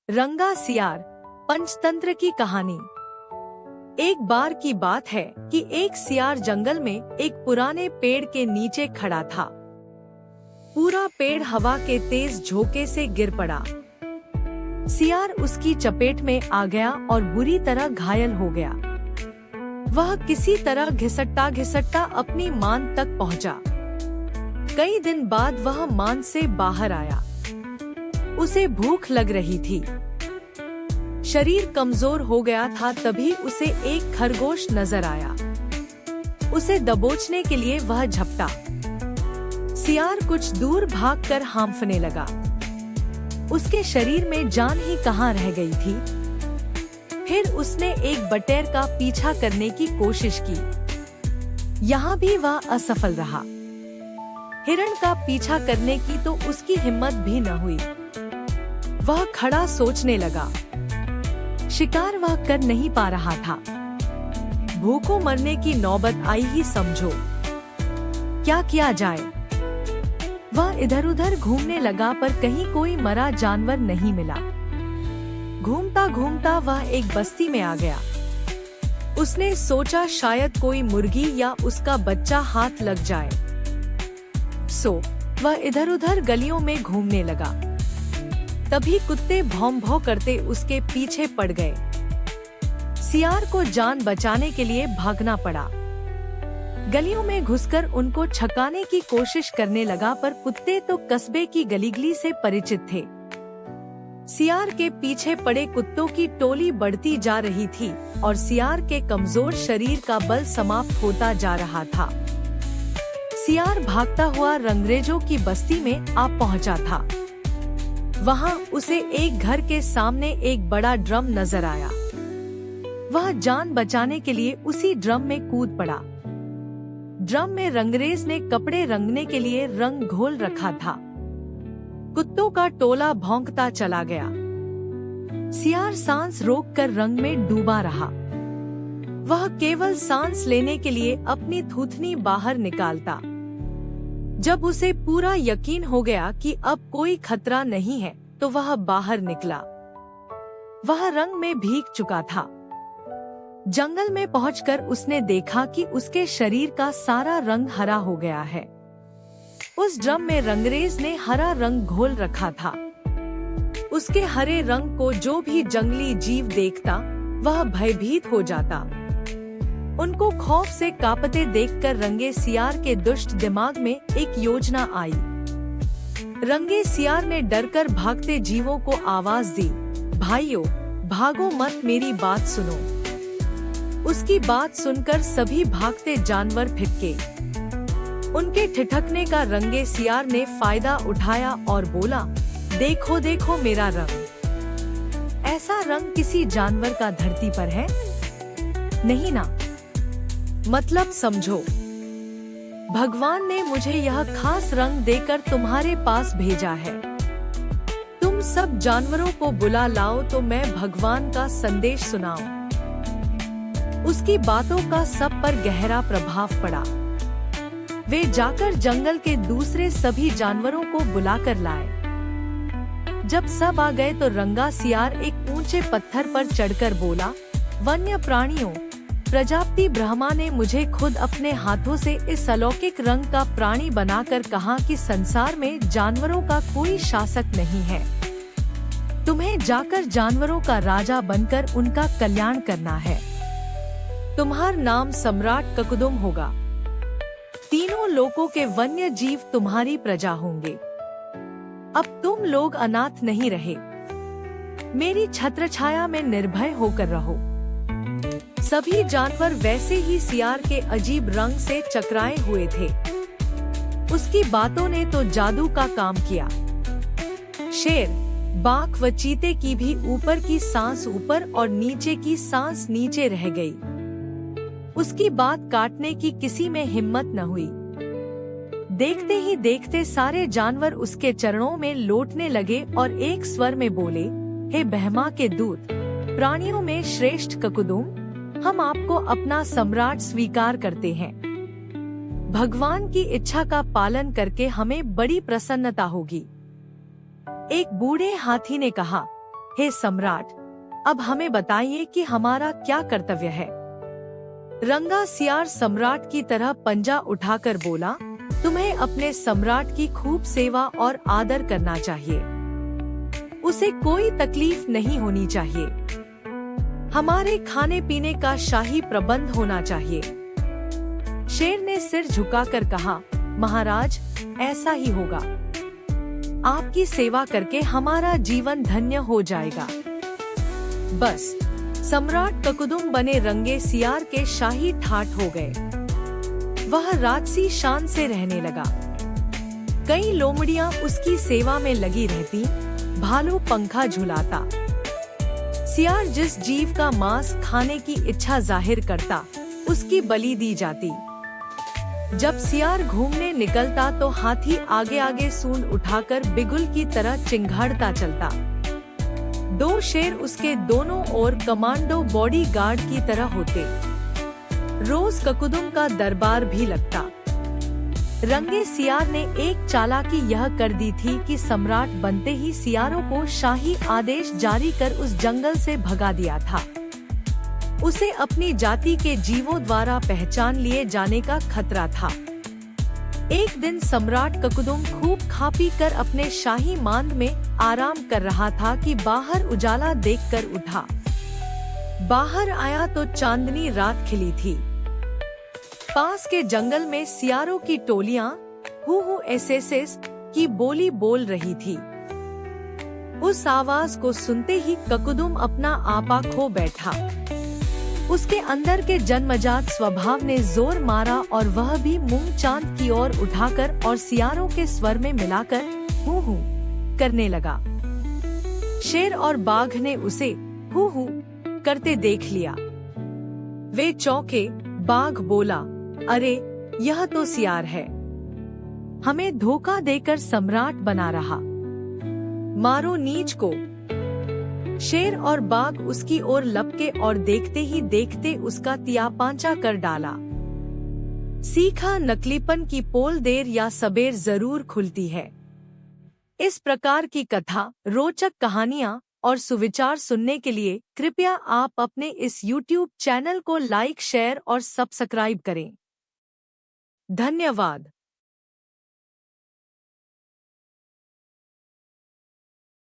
रंगा सियार पंचतंत्र की कहानी। एक बार की बात है कि एक सियार जंगल में एक पुराने पेड़ के नीचे खड़ा था। पूरा पेड़ हवा के तेज झोंके से गिर पड़ा। सियार उसकी चपेट में आ गया और बुरी तरह घायल हो गया। वह किसी तरह घिसटता घिसटता अपनी मान तक पहुंचा। कई दिन बाद वह मान से बाहर आया। उसे भूख लग रही थी। शरीर कमजोर हो गया था। तभी उसे एक खरगोश नजर आया। उसे दबोचने के लिए वह झपटा। सियार कुछ दूर भागकर हांफने लगा। उसके शरीर में जान ही कहाँ रह गई थी। फिर उसने एक बटेर का पीछा करने की कोशिश की। यहाँ भी वह असफल रहा। हिरण का पीछा करने की तो उसकी हिम्मत भी न हुई। वह खड़ा सोचने लगा। शिकार वह कर नहीं पा रहा था। भूखों मरने की नौबत आई ही समझो। क्या किया जाए? वह इधर उधर घूमने लगा पर कहीं कोई मरा जानवर नहीं मिला। घूमता घूमता वह एक बस्ती में आ गया। उसने सोचा शायद कोई मुर्गी या उसका बच्चा हाथ लग जाए। सो वह इधर उधर गलियों में घूमने लगा। तभी कुत्ते भौं भौं करते उसके पीछे पड़ गए। सियार को जान बचाने के लिए भागना पड़ा। गलियों में घुसकर उनको छकाने की कोशिश करने लगा पर कुत्ते तो कस्बे की गलीगली से परिचित थे। सियार के पीछे पड़े कुत्तों की टोली बढ़ती जा रही थी और सियार के कमजोर शरीर का बल समाप्त होता जा रहा था। सियार भागता हुआ रंगरेजों की बस्ती में आ पहुंचा था। वहां उसे एक घर के सामने एक बड़ा ड्रम नजर आया। वह जान बचाने के लिए उसी ड्रम में कूद पड़ा। ड्रम में रंगरेज ने कपड़े रंगने के लिए रंग घोल रखा था। कुत्तों का टोला भौंकता चला गया। सियार सांस रोककर रंग में डूबा रहा। वह केवल सांस लेने के लिए अपनी थूथनी बाहर निकालता। जब उसे पूरा यकीन हो गया कि अब कोई खतरा नहीं है तो वह बाहर निकला। वह रंग में भीग चुका था। जंगल में पहुंचकर उसने देखा कि उसके शरीर का सारा रंग हरा हो गया है। उस ड्रम में रंगरेज ने हरा रंग घोल रखा था। उसके हरे रंग को जो भी जंगली जीव देखता वह भयभीत हो जाता। उनको खौफ से कांपते देखकर रंगे सियार के दुष्ट दिमाग में एक योजना आई। रंगे सियार ने डरकर भागते जीवों को आवाज दी, भाइयों भागो मत, मेरी बात सुनो। उसकी बात सुनकर सभी भागते जानवर भिटके। उनके ठिठकने का रंगे सियार ने फायदा उठाया और बोला, देखो देखो मेरा रंग। ऐसा रंग किसी जानवर का धरती पर है? नहीं ना। मतलब समझो। भगवान ने मुझे यह खास रंग देकर तुम्हारे पास भेजा है। तुम सब जानवरों को बुला लाओ तो मैं भगवान का संदेश सुनाऊं। उसकी बातों का सब पर गहरा प्रभाव पड़ा। वे जाकर जंगल के दूसरे सभी जानवरों को बुलाकर लाए। जब सब आ गए तो रंगा सियार एक ऊंचे पत्थर पर चढ़कर बोला, वन्य प्राणियों, प्रजापति ब्रह्मा ने मुझे खुद अपने हाथों से इस अलौकिक रंग का प्राणी बनाकर कहा कि संसार में जानवरों का कोई शासक नहीं है। तुम्हें जाकर जानवरों का राजा बनकर उनका कल्याण करना है। तुम्हारा नाम सम्राट ककुदुम होगा। तीनों लोकों के वन्य जीव तुम्हारी प्रजा होंगे। अब तुम लोग अनाथ नहीं रहे। मेरी छत्रछाया में निर्भय होकर रहो। सभी जानवर वैसे ही सियार के अजीब रंग से चकराए हुए थे। उसकी बातों ने तो जादू का काम किया। शेर, बाघ व चीते की भी ऊपर की सांस ऊपर और नीचे की सांस नीचे रह गई। उसकी बात काटने की किसी में हिम्मत न हुई। देखते ही देखते सारे जानवर उसके चरणों में लौटने लगे और एक स्वर में बोले, हे ब्रह्मा के दूत, प्राणियों में श्रेष्ठ ककुदुम, हम आपको अपना सम्राट स्वीकार करते हैं। भगवान की इच्छा का पालन करके हमें बड़ी प्रसन्नता होगी। एक बूढ़े हाथी ने कहा, हे सम्राट, अब हमें बताइए कि हमारा क्या कर्तव्य है। रंगा सियार सम्राट की तरह पंजा उठाकर बोला, तुम्हें अपने सम्राट की खूब सेवा और आदर करना चाहिए। उसे कोई तकलीफ नहीं होनी चाहिए। हमारे खाने पीने का शाही प्रबंध होना चाहिए। शेर ने सिर झुकाकर कहा, महाराज, ऐसा ही होगा। आपकी सेवा करके हमारा जीवन धन्य हो जाएगा। बस सम्राट ककुदुम बने रंगे सियार के शाही ठाठ हो गए। वह राजसी शान से रहने लगा। कई लोमड़ियां उसकी सेवा में लगी रहती, भालू पंखा झुलाता। सियार जिस जीव का मांस खाने की इच्छा जाहिर करता, उसकी बलि दी जाती। जब सियार घूमने निकलता तो हाथी आगे आगे सूंड उठाकर बिगुल की तरह चिंघाड़ता चलता। दो शेर उसके दोनों ओर कमांडो बॉडीगार्ड की तरह होते। रोज ककुदुम का दरबार भी लगता। रंगे सियार ने एक चालाकी यह कर दी थी कि सम्राट बनते ही सियारों को शाही आदेश जारी कर उस जंगल से भगा दिया था। उसे अपनी जाति के जीवों द्वारा पहचान लिए जाने का खतरा था। एक दिन सम्राट ककुदुम खूब खा पी कर अपने शाही मांद में आराम कर रहा था कि बाहर उजाला देखकर उठा। बाहर आया तो चांदनी रात खिली थी। पास के जंगल में सियारों की टोलियां हु एसेसेस की बोली बोल रही थी। उस आवाज को सुनते ही ककुदुम अपना आपा खो बैठा। उसके अंदर के जन्मजात स्वभाव ने जोर मारा और वह भी मुंह चांद की ओर उठाकर और सियारों के स्वर में मिलाकर हु करने लगा। शेर और बाघ ने उसे हु करते देख लिया। वे चौंके। बाघ बोला, अरे यह तो सियार है, हमें धोखा देकर सम्राट बना रहा, मारो नीच को। शेर और बाघ उसकी ओर लपके और देखते ही देखते उसका तियापांचा कर डाला। सीखा नकलीपन की पोल देर या सबेर जरूर खुलती है। इस प्रकार की कथा, रोचक कहानियाँ और सुविचार सुनने के लिए कृपया आप अपने इस YouTube चैनल को लाइक, शेयर और सब्सक्राइब करें। धन्यवाद।